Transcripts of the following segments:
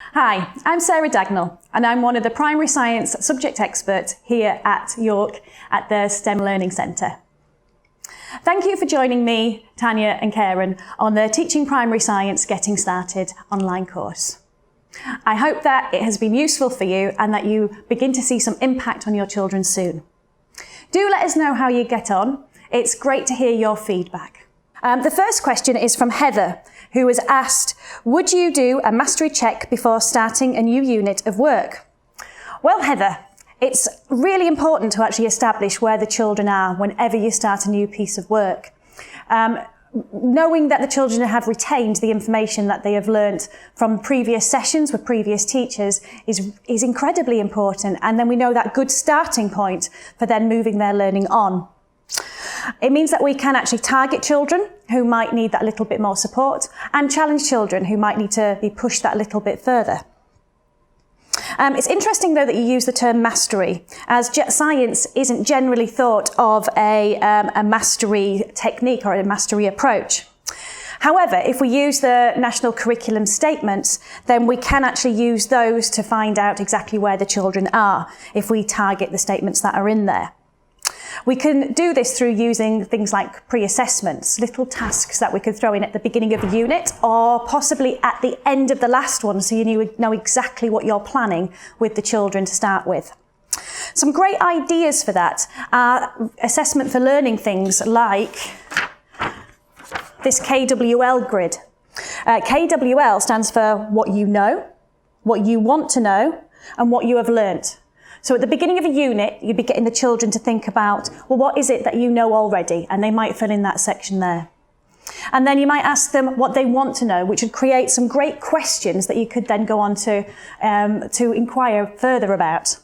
Hi, I'm Sarah Dagnell and I'm one of the primary science subject experts here at York at the STEM Learning Centre. Thank you for joining me, Tanya and Karen on the Teaching Primary Science Getting Started online course. I hope that it has been useful for you and that you begin to see some impact on your children soon. Do let us know how you get on. It's great to hear your feedback. The first question is from Heather, who was asked, would you do a mastery check before starting a new unit of work? Well, Heather, it's really important to actually establish where the children are whenever you start a new piece of work. Knowing that the children have retained the information that they have learnt from previous sessions with previous teachers is incredibly important, and then we know that good starting point for then moving their learning on. It means that we can actually target children who might need that little bit more support and challenge children who might need to be pushed that little bit further. It's interesting though that you use the term mastery, as science isn't generally thought of a mastery technique or a mastery approach. However, if we use the national curriculum statements, then we can actually use those to find out exactly where the children are if we target the statements that are in there. We can do this through using things like pre-assessments, little tasks that we could throw in at the beginning of a unit or possibly at the end of the last one, so you know exactly what you're planning with the children to start with. Some great ideas for that are assessment for learning things like this KWL grid. KWL stands for what you know, what you want to know, and what you have learnt. So at the beginning of a unit, you'd be getting the children to think about, well, what is it that you know already? And they might fill in that section there. And then you might ask them what they want to know, which would create some great questions that you could then go on to inquire further about.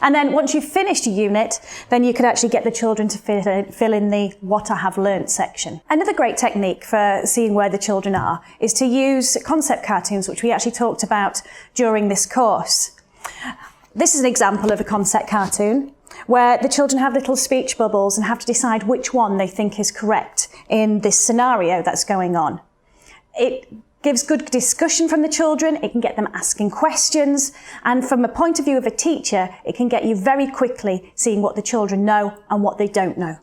And then once you've finished a unit, then you could actually get the children to fill in the what I have learnt section. Another great technique for seeing where the children are is to use concept cartoons, which we actually talked about during this course. This is an example of a concept cartoon where the children have little speech bubbles and have to decide which one they think is correct in this scenario that's going on. It gives good discussion from the children, it can get them asking questions, and from a point of view of a teacher, it can get you very quickly seeing what the children know and what they don't know.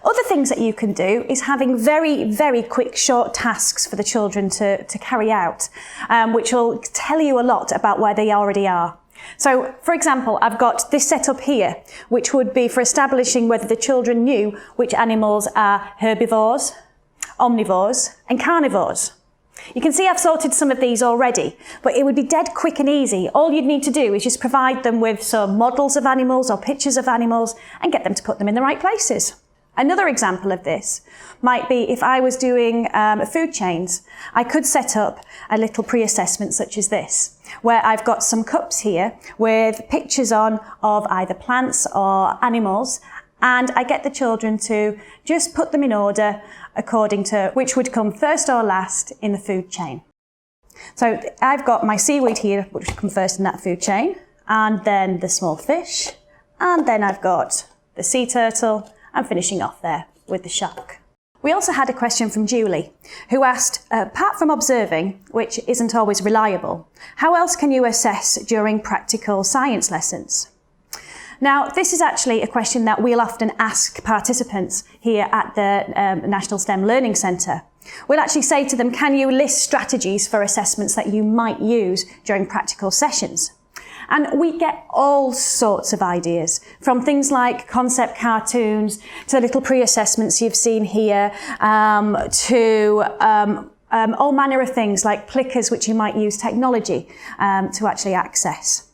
Other things that you can do is having very, very quick, short tasks for the children to carry out, which will tell you a lot about where they already are. So, for example, I've got this set up here, which would be for establishing whether the children knew which animals are herbivores, omnivores, and carnivores. You can see I've sorted some of these already, but it would be dead quick and easy. All you'd need to do is just provide them with some models of animals or pictures of animals and get them to put them in the right places. Another example of this might be if I was doing food chains, I could set up a little pre-assessment such as this, where I've got some cups here with pictures on of either plants or animals, and I get the children to just put them in order according to which would come first or last in the food chain. So I've got my seaweed here, which would come first in that food chain, and then the small fish, and then I've got the sea turtle, and finishing off there with the shark. We also had a question from Julie, who asked, apart from observing, which isn't always reliable, how else can you assess during practical science lessons? Now, this is actually a question that we'll often ask participants here at the National STEM Learning Centre. We'll actually say to them, can you list strategies for assessments that you might use during practical sessions? And we get all sorts of ideas, from things like concept cartoons to the little pre-assessments you've seen here, to all manner of things like clickers, which you might use technology to actually access.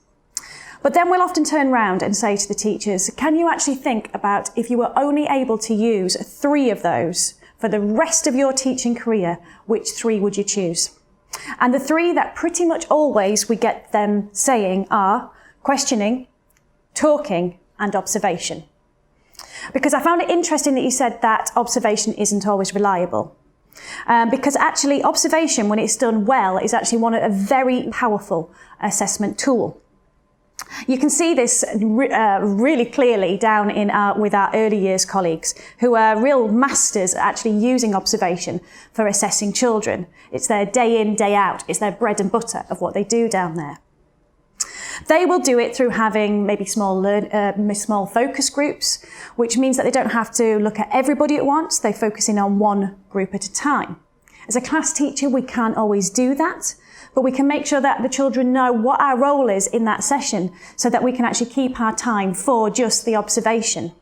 But then we'll often turn around and say to the teachers, can you actually think about if you were only able to use 3 of those for the rest of your teaching career, which 3 would you choose? And the 3 that pretty much always we get them saying are questioning, talking, and observation. Because I found it interesting that you said that observation isn't always reliable. Because actually observation, when it's done well, is actually a very powerful assessment tool. You can see this really clearly down with our early years colleagues, who are real masters at actually using observation for assessing children. It's their day in, day out. It's their bread and butter of what they do down there. They will do it through having maybe small focus groups, which means that they don't have to look at everybody at once. They focus in on one group at a time. As a class teacher, we can't always do that, but we can make sure that the children know what our role is in that session so that we can actually keep our time for just the observation.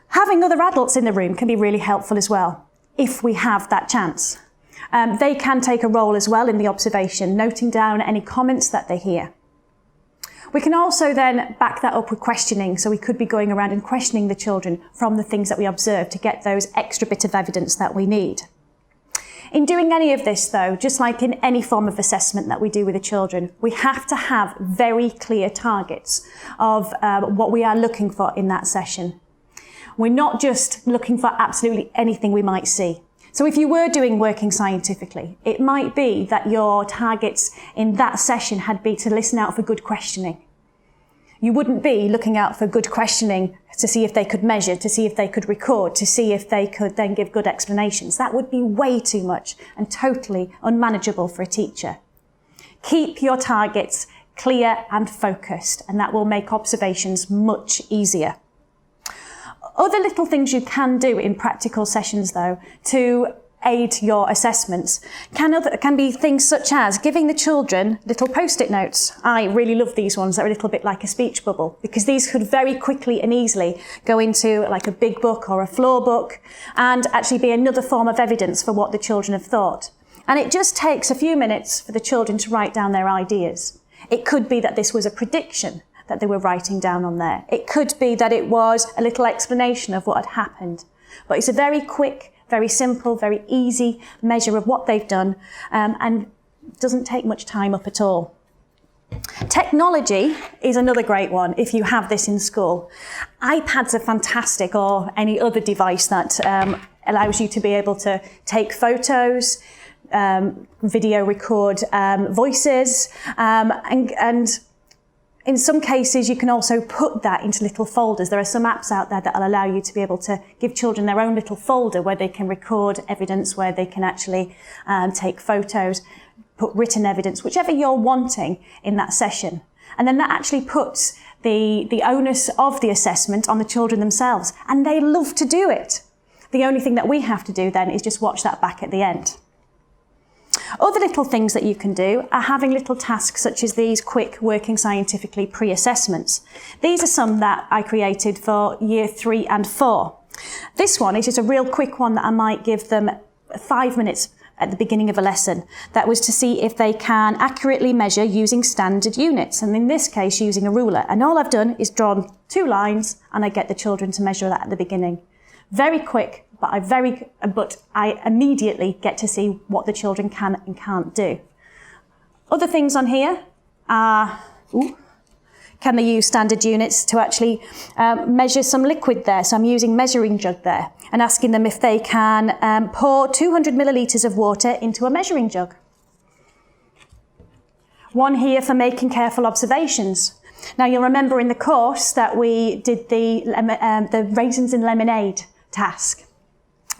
Having other adults in the room can be really helpful as well, if we have that chance. They can take a role as well in the observation, noting down any comments that they hear. We can also then back that up with questioning, so we could be going around and questioning the children from the things that we observe to get those extra bit of evidence that we need. In doing any of this though, just like in any form of assessment that we do with the children, we have to have very clear targets of what we are looking for in that session. We're not just looking for absolutely anything we might see. So if you were doing working scientifically, it might be that your targets in that session had been to listen out for good questioning. You wouldn't be looking out for good questioning to see if they could measure, to see if they could record, to see if they could then give good explanations. That would be way too much and totally unmanageable for a teacher. Keep your targets clear and focused, and that will make observations much easier. Other little things you can do in practical sessions though to aid your assessments can be things such as giving the children little post-it notes. I really love these ones that are a little bit like a speech bubble, because these could very quickly and easily go into like a big book or a floor book and actually be another form of evidence for what the children have thought. And it just takes a few minutes for the children to write down their ideas. It could be that this was a prediction that they were writing down on there. It could be that it was a little explanation of what had happened. But it's a very quick, very simple, very easy measure of what they've done, and doesn't take much time up at all. Technology is another great one if you have this in school. iPads are fantastic, or any other device that allows you to be able to take photos, video record voices, and in some cases, you can also put that into little folders. There are some apps out there that will allow you to be able to give children their own little folder where they can record evidence, where they can actually take photos, put written evidence, whichever you're wanting in that session. And then that actually puts the onus of the assessment on the children themselves. And they love to do it. The only thing that we have to do then is just watch that back at the end. Other little things that you can do are having little tasks such as these quick working scientifically pre-assessments. These are some that I created for year 3 and 4. This one is just a real quick one that I might give them 5 minutes at the beginning of a lesson. That was to see if they can accurately measure using standard units, and in this case using a ruler. And all I've done is drawn 2 lines and I get the children to measure that at the beginning. Very quick, but I immediately get to see what the children can and can't do. Other things on here are, can they use standard units to actually measure some liquid there? So I'm using measuring jug there and asking them if they can pour 200 millilitres of water into a measuring jug. One here for making careful observations. Now you'll remember in the course that we did the raisins in lemonade task.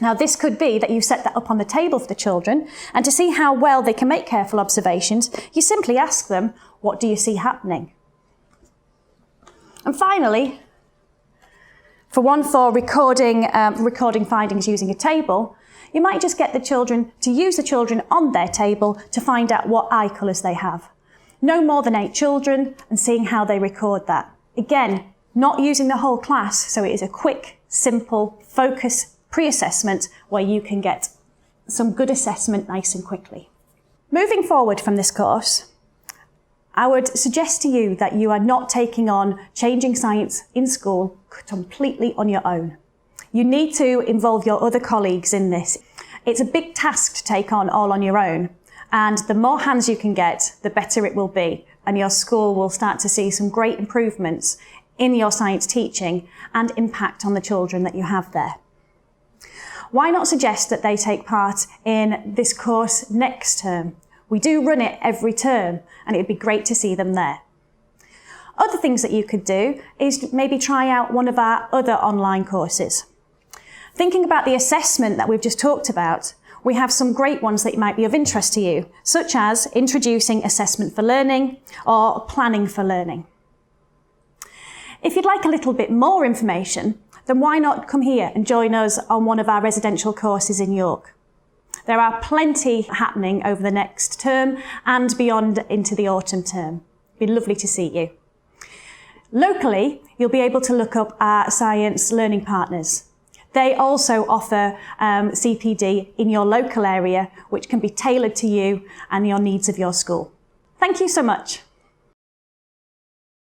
Now this could be that you set that up on the table for the children, and to see how well they can make careful observations, you simply ask them, what do you see happening? And finally, for recording findings using a table, you might just get the children to use the children on their table to find out what eye colours they have. No more than 8 children, and seeing how they record that. Again, not using the whole class, so it is a quick, simple, focus pre-assessment where you can get some good assessment nice and quickly. Moving forward from this course, I would suggest to you that you are not taking on changing science in school completely on your own. You need to involve your other colleagues in this. It's a big task to take on all on your own, and the more hands you can get, the better it will be, and your school will start to see some great improvements in your science teaching and impact on the children that you have there. Why not suggest that they take part in this course next term? We do run it every term, and it'd be great to see them there. Other things that you could do is maybe try out one of our other online courses. Thinking about the assessment that we've just talked about, we have some great ones that might be of interest to you, such as Introducing Assessment for Learning or Planning for Learning. If you'd like a little bit more information, then why not come here and join us on one of our residential courses in York? There are plenty happening over the next term and beyond into the autumn term. It'd be lovely to see you. Locally, you'll be able to look up our science learning partners. They also offer CPD in your local area, which can be tailored to you and your needs of your school. Thank you so much.